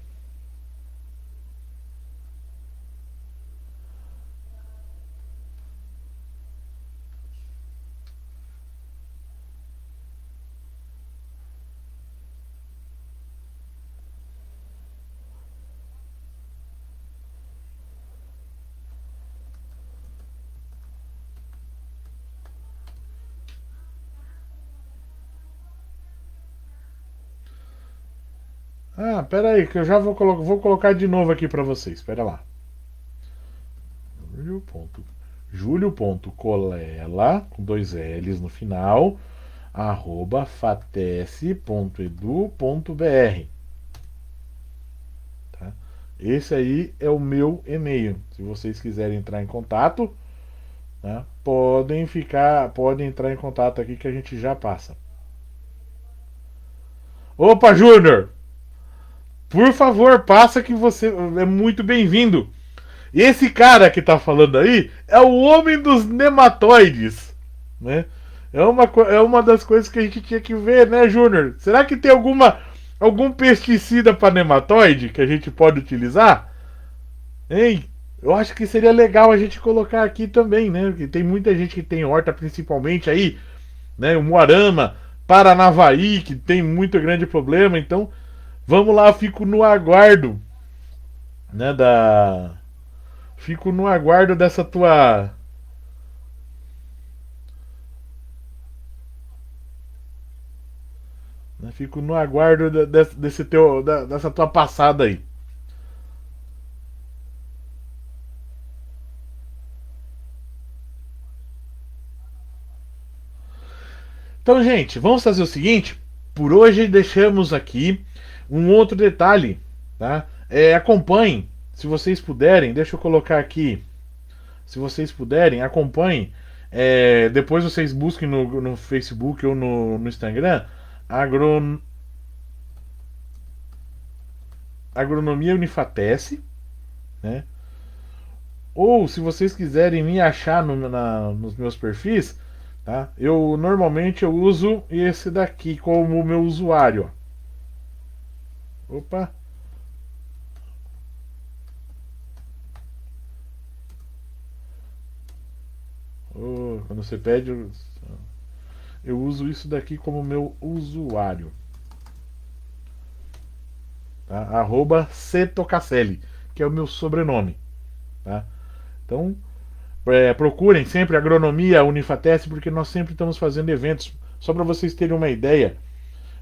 Ah, pera aí, que eu já vou colocar de novo aqui para vocês. Espera lá. Julio.colela, com dois L's no final, @fatece.edu.br. Tá? Esse aí é o meu e-mail. Se vocês quiserem entrar em contato, né, podem entrar em contato aqui que a gente já passa. Opa, Júnior! Por favor, passa que você é muito bem-vindo. Esse cara que tá falando aí é o homem dos nematóides, né? É uma das coisas que a gente tinha que ver, né, Júnior? Será que tem algum pesticida para nematóide que a gente pode utilizar? Hein? Eu acho que seria legal a gente colocar aqui também, né? Porque tem muita gente que tem horta, principalmente aí, né? O Moarama, Paranavaí, que tem muito grande problema. Então, vamos lá, fico no aguardo, né? Fico no aguardo dessa tua. Né? Fico no aguardo dessa tua passada aí. Então, gente, vamos fazer o seguinte. Por hoje deixamos aqui um outro detalhe, tá? Acompanhem, se vocês puderem. Deixa eu colocar aqui. Se vocês puderem, acompanhem. Depois vocês busquem no Facebook ou no Instagram Agronomia Unifatece, né? Ou se vocês quiserem me achar nos meus perfis, tá? Eu uso esse daqui como meu usuário. Opa! Quando você pede, eu uso isso daqui como meu usuário. Tá? @ctocacelli, que é o meu sobrenome. Tá? Então, procurem sempre Agronomia Unifatece, porque nós sempre estamos fazendo eventos. Só para vocês terem uma ideia,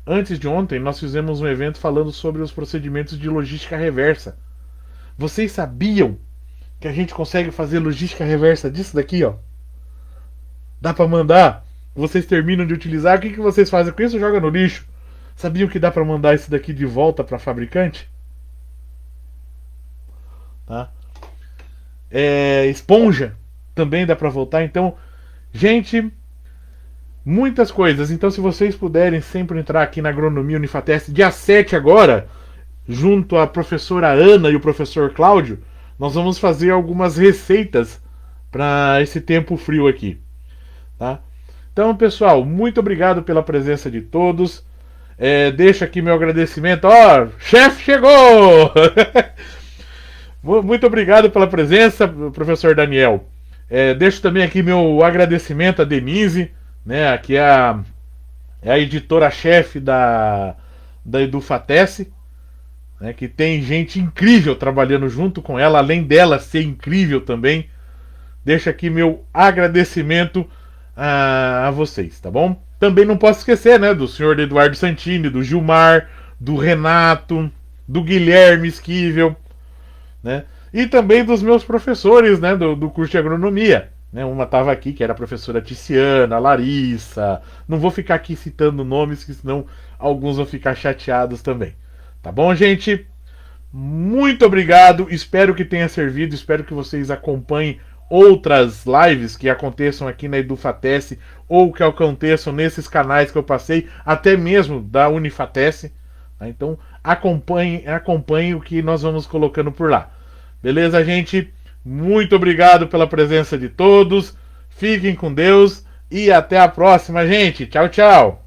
antes de ontem nós fizemos um evento falando sobre os procedimentos de logística reversa. Vocês sabiam que a gente consegue fazer logística reversa disso daqui, ó? Dá para mandar. Vocês terminam de utilizar, o que vocês fazem com isso? Joga no lixo. Sabiam que dá para mandar isso daqui de volta para fabricante? Tá? Esponja também dá para voltar. Então, gente, muitas coisas. Então, se vocês puderem sempre entrar aqui na Agronomia Unifateste, dia 7 agora, junto à professora Ana e o professor Cláudio, nós vamos fazer algumas receitas para esse tempo frio aqui. Tá? Então, pessoal, muito obrigado pela presença de todos. Deixo aqui meu agradecimento. Ó, chefe chegou! Muito obrigado pela presença, professor Daniel. Deixo também aqui meu agradecimento a Denise, né, que é a editora-chefe da Edufatece, né, que tem gente incrível trabalhando junto com ela, além dela ser incrível também. Deixo aqui meu agradecimento a vocês, tá bom? Também não posso esquecer, né, do senhor Eduardo Santini, do Gilmar, do Renato, do Guilherme Esquivel, né? E também dos meus professores, né, do curso de agronomia. Né? Uma estava aqui, que era a professora Ticiana, a Larissa. Não vou ficar aqui citando nomes, que senão alguns vão ficar chateados também. Tá bom, gente? Muito obrigado. Espero que tenha servido. Espero que vocês acompanhem outras lives que aconteçam aqui na Edufatece ou que aconteçam nesses canais que eu passei, até mesmo da Unifatece. Tá? Então acompanhem o que nós vamos colocando por lá. Beleza, gente? Muito obrigado pela presença de todos. Fiquem com Deus e até a próxima, gente. Tchau, tchau.